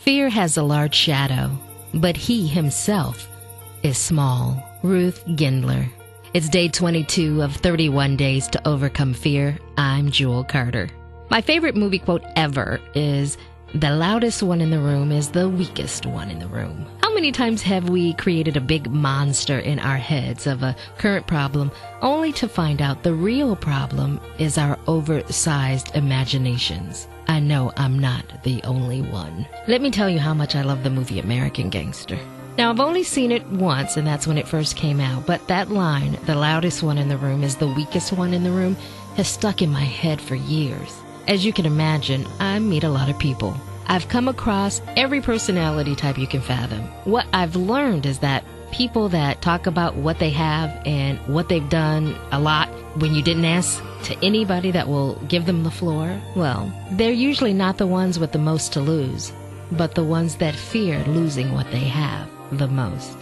Fear has a large shadow, but he himself is small. Ruth Gendler. It's day 22 of 31 days to overcome fear. I'm Jewel Carter. My favorite movie quote ever is, "The loudest one in the room is the weakest one in the room." How many times have we created a big monster in our heads of a current problem only to find out the real problem is our oversized imaginations? I know I'm not the only one. Let me tell you how much I love the movie American Gangster. Now, I've only seen it once, and that's when it first came out, but that line, "the loudest one in the room is the weakest one in the room," has stuck in my head for years. As you can imagine, I meet a lot of people. I've come across every personality type you can fathom. What I've learned is that people that talk about what they have and what they've done a lot when you didn't ask to anybody that will give them the floor, well, they're usually not the ones with the most to lose, but the ones that fear losing what they have the most.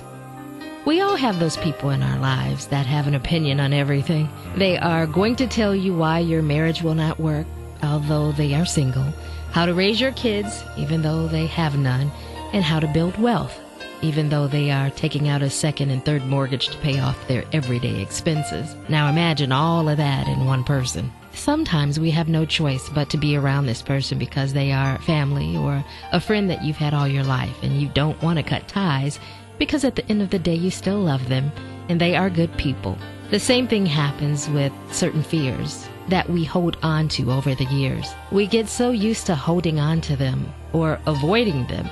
We all have those people in our lives that have an opinion on everything. They are going to tell you why your marriage will not work, although they are single, how to raise your kids, even though they have none, and how to build wealth, even though they are taking out a second and third mortgage to pay off their everyday expenses. Now imagine all of that in one person. Sometimes we have no choice but to be around this person because they are family or a friend that you've had all your life, and you don't want to cut ties because at the end of the day you still love them and they are good people. The same thing happens with certain fears that we hold on to over the years. We get so used to holding on to them or avoiding them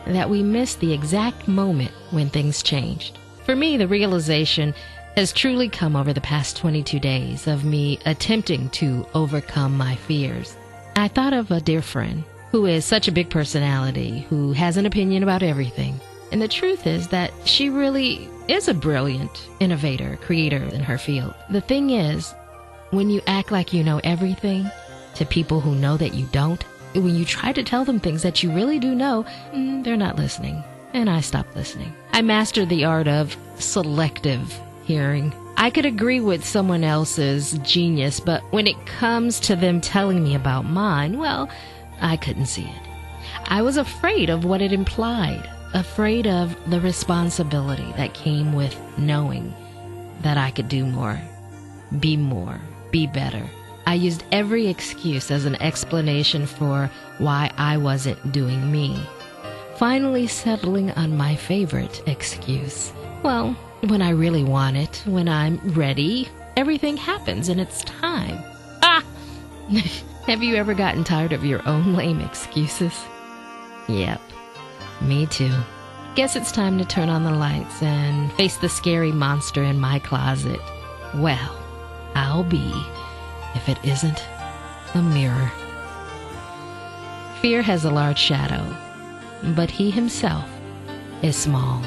that we miss the exact moment when things changed. For me, the realization has truly come over the past 22 days of me attempting to overcome my fears. I thought of a dear friend who is such a big personality, who has an opinion about everything. And the truth is that she really is a brilliant innovator, creator in her field. The thing is, when you act like you know everything to people who know that you don't, when you try to tell them things that you really do know, they're not listening. And I stopped listening. I mastered the art of selective hearing. I could agree with someone else's genius, but when it comes to them telling me about mine, well, I couldn't see it. I was afraid of what it implied, afraid of the responsibility that came with knowing that I could do more, be better. I used every excuse as an explanation for why I wasn't doing me. Finally settling on my favorite excuse. Well, when I really want it, when I'm ready, everything happens in its time. Ah! Have you ever gotten tired of your own lame excuses? Yep, me too. Guess it's time to turn on the lights and face the scary monster in my closet. Well, I'll be, if it isn't a mirror. Fear has a large shadow, but he himself is small.